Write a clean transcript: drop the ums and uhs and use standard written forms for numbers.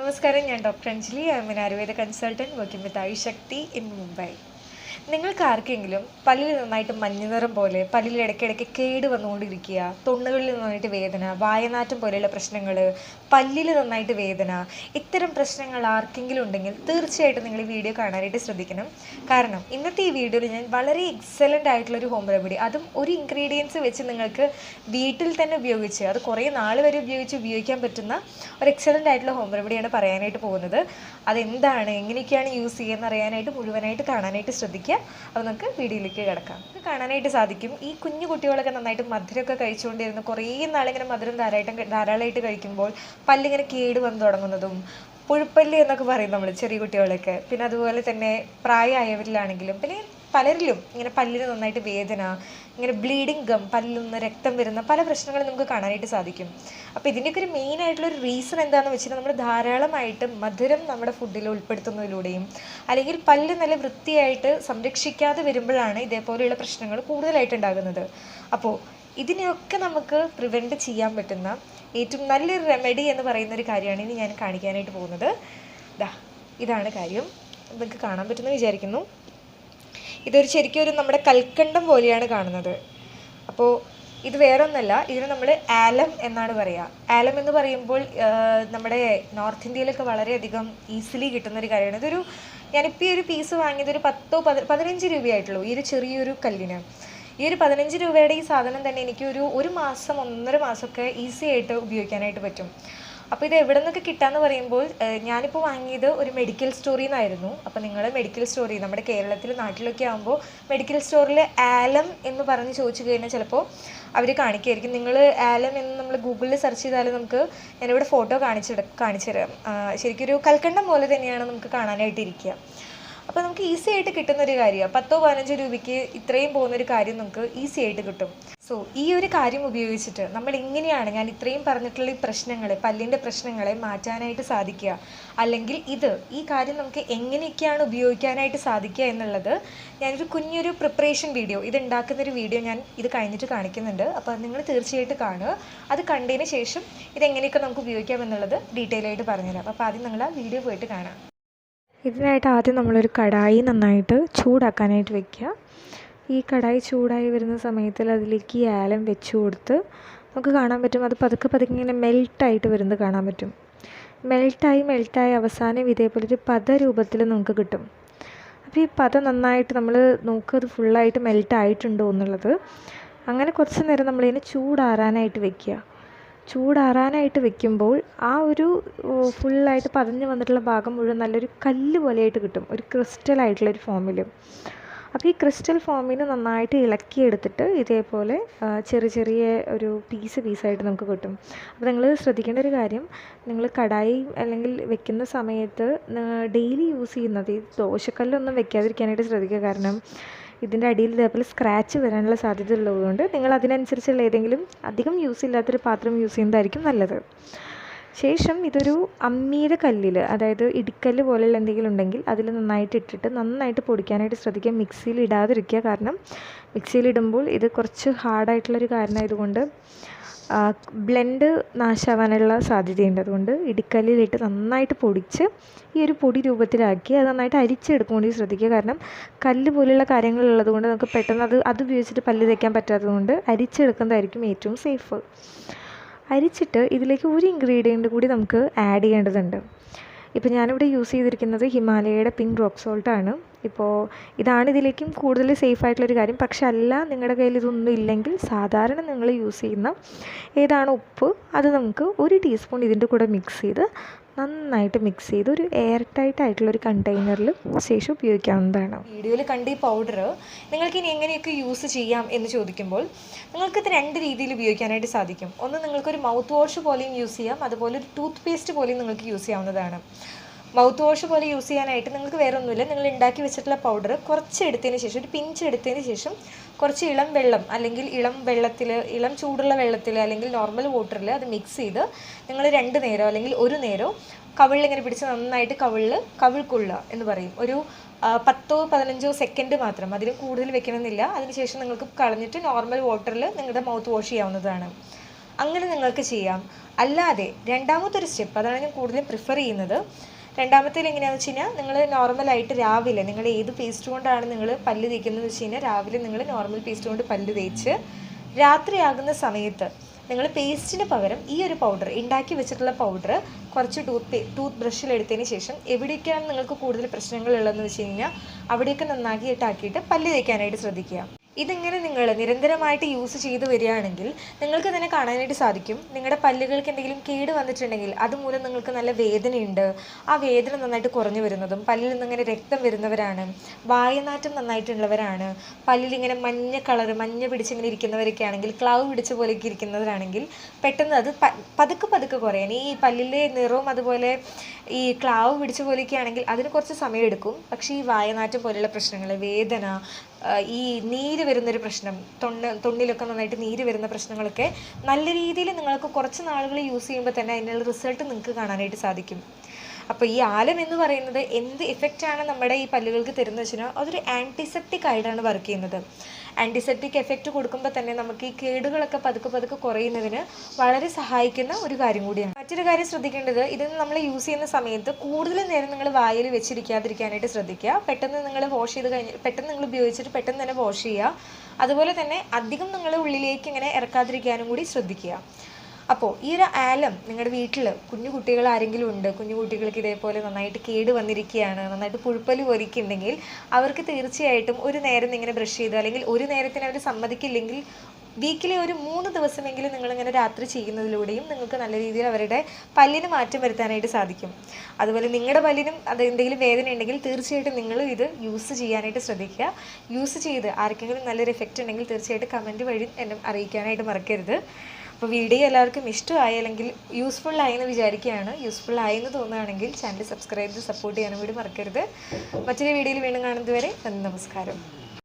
നമസ്കാരം, ഞാൻ doctor Anjali. I am an Ayurveda consultant working with Ayushakti in Mumbai. നിങ്ങൾക്ക് ആർക്കെങ്കിലും പല്ലിൽ നന്നായിട്ട് മഞ്ഞനിറം പോലെ, പല്ലിൽ ഇടയ്ക്കിടയ്ക്ക് കേട് വന്നുകൊണ്ടിരിക്കുക, തൊണ്ണുകളിൽ നന്നായിട്ട് വേദന, വായനാറ്റം പോലെയുള്ള പ്രശ്നങ്ങൾ, പല്ലിൽ നന്നായിട്ട് വേദന, ഇത്തരം പ്രശ്നങ്ങൾ ആർക്കെങ്കിലും ഉണ്ടെങ്കിൽ തീർച്ചയായിട്ടും നിങ്ങൾ ഈ വീഡിയോ കാണാനായിട്ട് ശ്രദ്ധിക്കണം. കാരണം ഇന്നത്തെ ഈ വീഡിയോയിൽ ഞാൻ വളരെ എക്സലൻ്റ് ആയിട്ടുള്ളൊരു ഹോം റെമഡി, അതും ഒരു ഇൻഗ്രീഡിയൻസ് വെച്ച് നിങ്ങൾക്ക് വീട്ടിൽ തന്നെ ഉപയോഗിച്ച് അത് കുറേ നാൾ വരെ ഉപയോഗിക്കാൻ പറ്റുന്ന ഒരു എക്സലൻ്റ് ആയിട്ടുള്ള ഹോം റെമഡിയാണ് പറയാനായിട്ട് പോകുന്നത്. അതെന്താണ്, എങ്ങനെയൊക്കെയാണ് യൂസ് ചെയ്യുന്നത് അറിയാനായിട്ട് മുഴുവനായിട്ട് കാണാനായിട്ട് ശ്രദ്ധിക്കുക. അപ്പോൾ നമുക്ക് വീഡിയോയിലേക്ക് കിടക്കാം. ഇത് കാണാനായിട്ട് സാധിക്കും, ഈ കുഞ്ഞു കുട്ടികളൊക്കെ നന്നായിട്ട് മധുരമൊക്കെ കഴിച്ചുകൊണ്ടിരുന്നു കുറേ നാളിങ്ങനെ മധുരം ധാരാളമായിട്ട് കഴിക്കുമ്പോൾ പല്ലിങ്ങനെ കേട് വന്ന് തുടങ്ങുന്നതും, പുഴുപ്പല്ല് എന്നൊക്കെ പറയും നമ്മൾ ചെറിയ കുട്ടികളൊക്കെ. പിന്നെ അതുപോലെ തന്നെ പ്രായമായവരിലാണെങ്കിലും പിന്നെ പലരിലും ഇങ്ങനെ പല്ലിന് നന്നായിട്ട് വേദന, ഇങ്ങനെ ബ്ലീഡിങ് ഗം, പല്ലിൽ നിന്ന് രക്തം വരുന്ന പല പ്രശ്നങ്ങളും നമുക്ക് കാണാനായിട്ട് സാധിക്കും. അപ്പോൾ ഇതിൻ്റെയൊക്കെ ഒരു മെയിൻ ആയിട്ടുള്ളൊരു റീസൺ എന്താണെന്ന് വെച്ചാൽ നമ്മൾ ധാരാളമായിട്ട് മധുരം നമ്മുടെ ഫുഡിൽ ഉൾപ്പെടുത്തുന്നതിലൂടെയും അല്ലെങ്കിൽ പല്ല് നല്ല വൃത്തിയായിട്ട് സംരക്ഷിക്കാതെ വരുമ്പോഴാണ് ഇതേപോലെയുള്ള പ്രശ്നങ്ങൾ കൂടുതലായിട്ട് ഉണ്ടാകുന്നത്. അപ്പോൾ ഇതിനെയൊക്കെ നമുക്ക് പ്രിവെൻറ്റ് ചെയ്യാൻ പറ്റുന്ന ഏറ്റവും നല്ലൊരു റെമഡി എന്ന് പറയുന്ന ഒരു കാര്യമാണ് ഇനി ഞാൻ കാണിക്കാനായിട്ട് പോകുന്നത്. ഇതാണ് കാര്യം. നിങ്ങൾക്ക് കാണാൻ പറ്റുമെന്ന് വിചാരിക്കുന്നു. ഇതൊരു ശരിക്കും ഒരു നമ്മുടെ കൽക്കണ്ടം പോലെയാണ് കാണുന്നത്. അപ്പോൾ ഇത് വേറെ ഒന്നല്ല, ഇതിന് നമ്മൾ ആലം എന്നാണ് പറയുക. ആലം എന്ന് പറയുമ്പോൾ നമ്മുടെ നോർത്ത് ഇന്ത്യയിലൊക്കെ വളരെയധികം ഈസിലി കിട്ടുന്നൊരു കാര്യമാണ്. ഞാനിപ്പോൾ ഈ ഒരു പീസ് വാങ്ങിയത് ഒരു 15 രൂപയായിട്ടുള്ളൂ ഈ ഒരു ചെറിയൊരു കല്ലിന്. ഈ ഒരു 15 രൂപയുടെ ഈ സാധനം തന്നെ എനിക്ക് ഒരു മാസം 1.5 മാസമൊക്കെ ഈസി ആയിട്ട് ഉപയോഗിക്കാനായിട്ട് പറ്റും. അപ്പോൾ ഇത് എവിടെ നിന്നൊക്കെ കിട്ടാമെന്ന് പറയുമ്പോൾ ഞാനിപ്പോൾ വാങ്ങിയത് ഒരു മെഡിക്കൽ സ്റ്റോറിൽ നിന്നായിരുന്നു. അപ്പോൾ നിങ്ങൾ മെഡിക്കൽ സ്റ്റോറിൽ നമ്മുടെ കേരളത്തിൽ നാട്ടിലൊക്കെ ആകുമ്പോൾ മെഡിക്കൽ സ്റ്റോറിൽ ആലം എന്ന് പറഞ്ഞ് ചോദിച്ചു കഴിഞ്ഞാൽ ചിലപ്പോൾ അവർ കാണിക്കുമായിരിക്കും. നിങ്ങൾ ആലം എന്ന് നമ്മൾ ഗൂഗിളിൽ സെർച്ച് ചെയ്താൽ ഞാനിവിടെ ഫോട്ടോ കാണിച്ചു തരാം. ശരിക്കും ഒരു കൽക്കണ്ടം പോലെ തന്നെയാണ് നമുക്ക് കാണാനായിട്ടിരിക്കുക. അപ്പോൾ നമുക്ക് ഈസി ആയിട്ട് കിട്ടുന്നൊരു കാര്യമാണ്. 10-15 രൂപയ്ക്ക് ഇത്രയും പോകുന്നൊരു കാര്യം നമുക്ക് ഈസി ആയിട്ട് കിട്ടും. സോ ഈ ഒരു കാര്യം ഉപയോഗിച്ചിട്ട് നമ്മൾ എങ്ങനെയാണ് ഞാൻ ഇത്രയും പറഞ്ഞിട്ടുള്ള ഈ പ്രശ്നങ്ങളെ, പല്ലിൻ്റെ പ്രശ്നങ്ങളെ മാറ്റാനായിട്ട് സാധിക്കുക, അല്ലെങ്കിൽ ഈ കാര്യം നമുക്ക് എങ്ങനെയൊക്കെയാണ് ഉപയോഗിക്കാനായിട്ട് സാധിക്കുക എന്നുള്ളത് ഞാനൊരു കുഞ്ഞൊരു പ്രിപ്പറേഷൻ വീഡിയോ, ഇത് ഉണ്ടാക്കുന്നൊരു വീഡിയോ ഞാൻ ഇത് കഴിഞ്ഞിട്ട് കാണിക്കുന്നുണ്ട്. അപ്പോൾ അത് നിങ്ങൾ തീർച്ചയായിട്ടും കാണുക. അത് കണ്ടതിന് ശേഷം ഇതെങ്ങനെയൊക്കെ നമുക്ക് ഉപയോഗിക്കാം എന്നുള്ളത് ഡീറ്റെയിൽ ആയിട്ട് പറഞ്ഞുതരാം. അപ്പോൾ ആദ്യം നിങ്ങൾ ആ വീഡിയോ പോയിട്ട് കാണാം. ഇതിനായിട്ട് ആദ്യം നമ്മളൊരു കടായി നന്നായിട്ട് ചൂടാക്കാനായിട്ട് വെക്കുക. ഈ കടായി ചൂടായി വരുന്ന സമയത്തിൽ അതിലേക്ക് ഈ ആലം വെച്ച് കൊടുത്ത് നമുക്ക് കാണാൻ പറ്റും, അത് പതുക്കെ ഇങ്ങനെ മെൽട്ടായിട്ട് വരുന്നത് കാണാൻ പറ്റും. മെൽട്ടായി അവസാനം ഇതേപോലെ ഒരു പത രൂപത്തിൽ നമുക്ക് കിട്ടും. അപ്പോൾ ഈ പത നന്നായിട്ട് നമ്മൾ നോക്കുക, അത് ഫുള്ളായിട്ട് മെൽട്ടായിട്ടുണ്ടോ എന്നുള്ളത്. അങ്ങനെ കുറച്ച് നേരം നമ്മളിതിനെ ചൂടാറാനായിട്ട് വെക്കുക. ചൂടാറാനായിട്ട് വെക്കുമ്പോൾ ആ ഒരു ഫുള്ളായിട്ട് പതഞ്ഞ് വന്നിട്ടുള്ള ഭാഗം മുഴുവൻ നല്ലൊരു കല്ല് പോലെയായിട്ട് കിട്ടും, ഒരു ക്രിസ്റ്റലായിട്ടുള്ളൊരു ഫോമിൽ. അപ്പോൾ ഈ ക്രിസ്റ്റൽ ഫോമിന് നന്നായിട്ട് ഇളക്കിയെടുത്തിട്ട് ഇതേപോലെ ചെറിയ ഒരു പീസായിട്ട് നമുക്ക് കിട്ടും. അപ്പോൾ നിങ്ങൾ ശ്രദ്ധിക്കേണ്ട ഒരു കാര്യം, നിങ്ങൾ കടായി അല്ലെങ്കിൽ വെക്കുന്ന സമയത്ത് ഡെയിലി യൂസ് ചെയ്യുന്നത് ഈ ദോശക്കല്ലൊന്നും വെക്കാതിരിക്കാനായിട്ട് ശ്രദ്ധിക്കുക. കാരണം ഇതിൻ്റെ അടിയിൽ ഇതേപോലെ സ്ക്രാച്ച് വരാനുള്ള സാധ്യത ഉള്ളതുകൊണ്ട് നിങ്ങൾ അതിനനുസരിച്ചുള്ള ഏതെങ്കിലും അധികം യൂസ് ഇല്ലാത്തൊരു പാത്രം യൂസ് ചെയ്യുന്നതായിരിക്കും നല്ലത്. ശേഷം ഇതൊരു അമ്മിയുടെ കല്ലിൽ, അതായത് ഇടിക്കല്ല് പോലെയുള്ള എന്തെങ്കിലും ഉണ്ടെങ്കിൽ അതിൽ നന്നായിട്ട് പൊടിക്കാനായിട്ട് ശ്രദ്ധിക്കുക. മിക്സിയിൽ ഇടാതിരിക്കുക. കാരണം മിക്സിയിലിടുമ്പോൾ ഇത് കുറച്ച് ഹാർഡായിട്ടുള്ളൊരു കാരണമായതുകൊണ്ട് ബ്ലെൻഡ് നാശാവാനുള്ള സാധ്യതയുണ്ട്. അതുകൊണ്ട് ഇടിക്കല്ലിലിട്ട് നന്നായിട്ട് പൊടിച്ച് ഈ ഒരു പൊടി രൂപത്തിലാക്കി അത് നന്നായിട്ട് അരിച്ചെടുക്കാൻ വേണ്ടി ശ്രദ്ധിക്കുക. കാരണം കല്ല് പോലെയുള്ള കാര്യങ്ങളുള്ളത് കൊണ്ട് നമുക്ക് പെട്ടെന്ന് അത് ഉപയോഗിച്ചിട്ട് പല്ല് തേക്കാൻ പറ്റാത്തതുകൊണ്ട് അരിച്ചെടുക്കുന്നതായിരിക്കും ഏറ്റവും സേഫ്. അരിച്ചിട്ട് ഇതിലേക്ക് ഒരു ഇൻഗ്രീഡിയൻറ്റ് കൂടി നമുക്ക് ആഡ് ചെയ്യേണ്ടതുണ്ട്. ഇപ്പോൾ ഞാനിവിടെ യൂസ് ചെയ്തിരിക്കുന്നത് ഹിമാലയയുടെ പിങ്ക് റോക്ക് സോൾട്ടാണ്. ഇപ്പോൾ ഇതാണ് ഇതിലേക്കും കൂടുതൽ സേഫായിട്ടുള്ളൊരു കാര്യം. പക്ഷെ നിങ്ങളുടെ കയ്യിൽ ഇതൊന്നും ഇല്ലെങ്കിൽ സാധാരണ നിങ്ങൾ യൂസ് ചെയ്യുന്ന ഏതാണ് ഉപ്പ്, അത് നമുക്ക് 1 ടീസ്പൂൺ ഇതിൻ്റെ കൂടെ നന്നായിട്ട് മിക്സ് ചെയ്ത് ഒരു എയർ ടൈറ്റ് ആയിട്ടുള്ളൊരു കണ്ടെയ്നറിൽ ശേഷം ഉപയോഗിക്കാവുന്നതാണ്. വീഡിയോയിൽ കണ്ട ഈ പൗഡർ നിങ്ങൾക്ക് ഇനി എങ്ങനെയൊക്കെ യൂസ് ചെയ്യാം എന്ന് ചോദിക്കുമ്പോൾ നിങ്ങൾക്കിത് 2 രീതിയിൽ ഉപയോഗിക്കാനായിട്ട് സാധിക്കും. ഒന്ന്, നിങ്ങൾക്കൊരു മൗത്ത് വാഷ് പോലെയും യൂസ് ചെയ്യാം, അതുപോലെ ഒരു ടൂത്ത് പേസ്റ്റ് പോലെയും നിങ്ങൾക്ക് യൂസ് ചെയ്യാവുന്നതാണ്. മൗത്ത് വാഷ് പോലെ യൂസ് ചെയ്യാനായിട്ട് നിങ്ങൾക്ക് വേറെ ഒന്നുമില്ല, നിങ്ങൾ ഉണ്ടാക്കി വെച്ചിട്ടുള്ള പൗഡർ കുറച്ച് എടുത്തതിന് ശേഷം, ഒരു പിഞ്ച് എടുത്തതിന് ശേഷം കുറച്ച് ഇളം വെള്ളം അല്ലെങ്കിൽ ഇളം ചൂടുള്ള വെള്ളത്തിൽ അല്ലെങ്കിൽ നോർമൽ വാട്ടറിൽ അത് മിക്സ് ചെയ്ത് നിങ്ങൾ 2 നേരം അല്ലെങ്കിൽ 1 നേരം കവിളിലിങ്ങനെ പിടിച്ച് നന്നായിട്ട് കവിൾക്കൊള്ളുക എന്ന് പറയും. ഒരു 10-15 സെക്കൻഡ് മാത്രം, അതിലും കൂടുതൽ വെക്കണമെന്നില്ല. അതിനുശേഷം നിങ്ങൾക്ക് കളഞ്ഞിട്ട് നോർമൽ വാട്ടറിൽ നിങ്ങളുടെ മൗത്ത് വാഷ് ചെയ്യാവുന്നതാണ്. അങ്ങനെ നിങ്ങൾക്ക് ചെയ്യാം. അല്ലാതെ രണ്ടാമത്തെ സ്റ്റെപ്പ്, അതാണ് ഞാൻ കൂടുതലും പ്രിഫർ ചെയ്യുന്നത്. രണ്ടാമത്തേൽ എങ്ങനെയാണെന്ന് വെച്ച് കഴിഞ്ഞാൽ, നിങ്ങൾ നോർമലായിട്ട് രാവിലെ നിങ്ങൾ ഏത് പേസ്റ്റ് കൊണ്ടാണ് നിങ്ങൾ പല്ല് തേക്കുന്നതെന്ന് വെച്ച് കഴിഞ്ഞാൽ, രാവിലെ നിങ്ങൾ നോർമൽ പേസ്റ്റ് കൊണ്ട് പല്ല് തേച്ച് രാത്രിയാകുന്ന സമയത്ത് നിങ്ങൾ പേസ്റ്റിന് പകരം ഈ ഒരു പൗഡർ, ഉണ്ടാക്കി വെച്ചിട്ടുള്ള പൗഡർ കുറച്ച് ടൂത്ത് ബ്രഷിൽ എടുത്തതിന് ശേഷം എവിടേക്കാണ് നിങ്ങൾക്ക് കൂടുതൽ പ്രശ്നങ്ങളുള്ളതെന്ന് വെച്ച് കഴിഞ്ഞാൽ അവിടെയൊക്കെ നന്നാക്കിയിട്ടാക്കിയിട്ട് പല്ല് തേക്കാനായിട്ട് ശ്രദ്ധിക്കുക. ഇതിങ്ങനെ നിങ്ങൾ നിരന്തരമായിട്ട് യൂസ് ചെയ്ത് വരികയാണെങ്കിൽ നിങ്ങൾക്ക് തന്നെ കാണാനായിട്ട് സാധിക്കും, നിങ്ങളുടെ പല്ലുകൾക്ക് എന്തെങ്കിലും കേട് വന്നിട്ടുണ്ടെങ്കിൽ അതുമൂലം നിങ്ങൾക്ക് നല്ല വേദനയുണ്ട്, ആ വേദന നന്നായിട്ട് കുറഞ്ഞു വരുന്നതും, പല്ലിൽ നിന്നിങ്ങനെ രക്തം വരുന്നവരാണ്, വായനാറ്റം നന്നായിട്ടുള്ളവരാണ്, പല്ലിലിങ്ങനെ മഞ്ഞ പിടിച്ചിങ്ങനെ ഇരിക്കുന്നവരൊക്കെ ആണെങ്കിൽ, ക്ലാവ് പിടിച്ച പോലെയൊക്കെ ഇരിക്കുന്നവരാണെങ്കിൽ പെട്ടെന്ന് അത് പതുക്കെ കുറയാൻ, ഈ പല്ലിലെ നിറവും അതുപോലെ ഈ ക്ലാവ് പിടിച്ച പോലെയൊക്കെ ആണെങ്കിൽ അതിന് കുറച്ച് സമയമെടുക്കും. പക്ഷേ ഈ വായനാറ്റം പോലെയുള്ള പ്രശ്നങ്ങൾ, വേദന, ഈ നീര് വരുന്നൊരു പ്രശ്നം, തൊണ്ണിലൊക്കെ നന്നായിട്ട് നീര് വരുന്ന പ്രശ്നങ്ങളൊക്കെ നല്ല രീതിയിൽ നിങ്ങൾക്ക് കുറച്ച് നാളുകൾ യൂസ് ചെയ്യുമ്പോൾ തന്നെ അതിനുള്ള റിസൾട്ട് നിങ്ങൾക്ക് കാണാനായിട്ട് സാധിക്കും. അപ്പോൾ ഈ ആലം എന്ന് പറയുന്നത് എന്ത് ഇഫക്റ്റാണ് നമ്മുടെ ഈ പല്ലുകൾക്ക് തരുന്നത് വെച്ച് കഴിഞ്ഞാൽ, അതൊരു ആൻറ്റിസെപ്റ്റിക് ആയിട്ടാണ് വർക്ക് ചെയ്യുന്നത്. ആൻറ്റിസെപ്റ്റിക് എഫക്റ്റ് കൊടുക്കുമ്പോൾ തന്നെ നമുക്ക് ഈ കേടുകളൊക്കെ പതുക്കെ കുറയുന്നതിന് വളരെ സഹായിക്കുന്ന ഒരു കാര്യം കൂടിയാണ്. മറ്റൊരു കാര്യം ശ്രദ്ധിക്കേണ്ടത്, ഇത് നമ്മൾ യൂസ് ചെയ്യുന്ന സമയത്ത് കൂടുതൽ നേരം നിങ്ങൾ വായിൽ വെച്ചിരിക്കാതിരിക്കാനായിട്ട് ശ്രദ്ധിക്കുക. പെട്ടെന്ന് നിങ്ങൾ വാഷ് ചെയ്ത് കഴിഞ്ഞ് പെട്ടെന്ന് നിങ്ങൾ ഉപയോഗിച്ചിട്ട് പെട്ടെന്ന് തന്നെ വാഷ് ചെയ്യുക. അതുപോലെ തന്നെ അധികം നിങ്ങൾ ഉള്ളിലേക്ക് ഇങ്ങനെ ഇറക്കാതിരിക്കാനും കൂടി ശ്രദ്ധിക്കുക. അപ്പോൾ ഈ ഒരു ആലം നിങ്ങളുടെ വീട്ടിൽ കുഞ്ഞു കുട്ടികൾ ആരെങ്കിലും ഉണ്ട്, കുഞ്ഞു കുട്ടികൾക്ക് ഇതേപോലെ നന്നായിട്ട് കേട് വന്നിരിക്കുകയാണ്, നന്നായിട്ട് പുഴുപ്പല് പോലിക്കുണ്ടെങ്കിൽ അവർക്ക് തീർച്ചയായിട്ടും ഒരു നേരം ഇങ്ങനെ ബ്രഷ് ചെയ്ത്, അല്ലെങ്കിൽ ഒരു നേരത്തിന് അവർ സമ്മതിക്കില്ലെങ്കിൽ വീക്കിലി ഒരു 3 ദിവസമെങ്കിലും നിങ്ങളിങ്ങനെ രാത്രി ചെയ്യുന്നതിലൂടെയും നിങ്ങൾക്ക് നല്ല രീതിയിൽ അവരുടെ പല്ലിന് മാറ്റം വരുത്താനായിട്ട് സാധിക്കും. അതുപോലെ നിങ്ങളുടെ പല്ലിനും അത് എന്തെങ്കിലും വേദന ഉണ്ടെങ്കിൽ തീർച്ചയായിട്ടും നിങ്ങളും ഇത് യൂസ് ചെയ്യാനായിട്ട് ശ്രദ്ധിക്കുക. യൂസ് ചെയ്ത് ആർക്കെങ്കിലും നല്ലൊരു എഫക്റ്റ് ഉണ്ടെങ്കിൽ തീർച്ചയായിട്ടും കമൻറ്റ് വഴി എന്നെ അറിയിക്കാനായിട്ട് മറക്കരുത്. അപ്പോൾ വീഡിയോ എല്ലാവർക്കും ഇഷ്ടമായി അല്ലെങ്കിൽ യൂസ്ഫുൾ ആയെന്ന് വിചാരിക്കുകയാണ്. യൂസ്ഫുൾ ആയെന്ന് തോന്നുകയാണെങ്കിൽ ചാനൽ സബ്സ്ക്രൈബ് ചെയ്ത് സപ്പോർട്ട് ചെയ്യാനും കൂടി മറക്കരുത്. മറ്റൊരു വീഡിയോയിൽ വീണ്ടും കാണുന്നത് വരെ നന്ദി, നമസ്കാരം.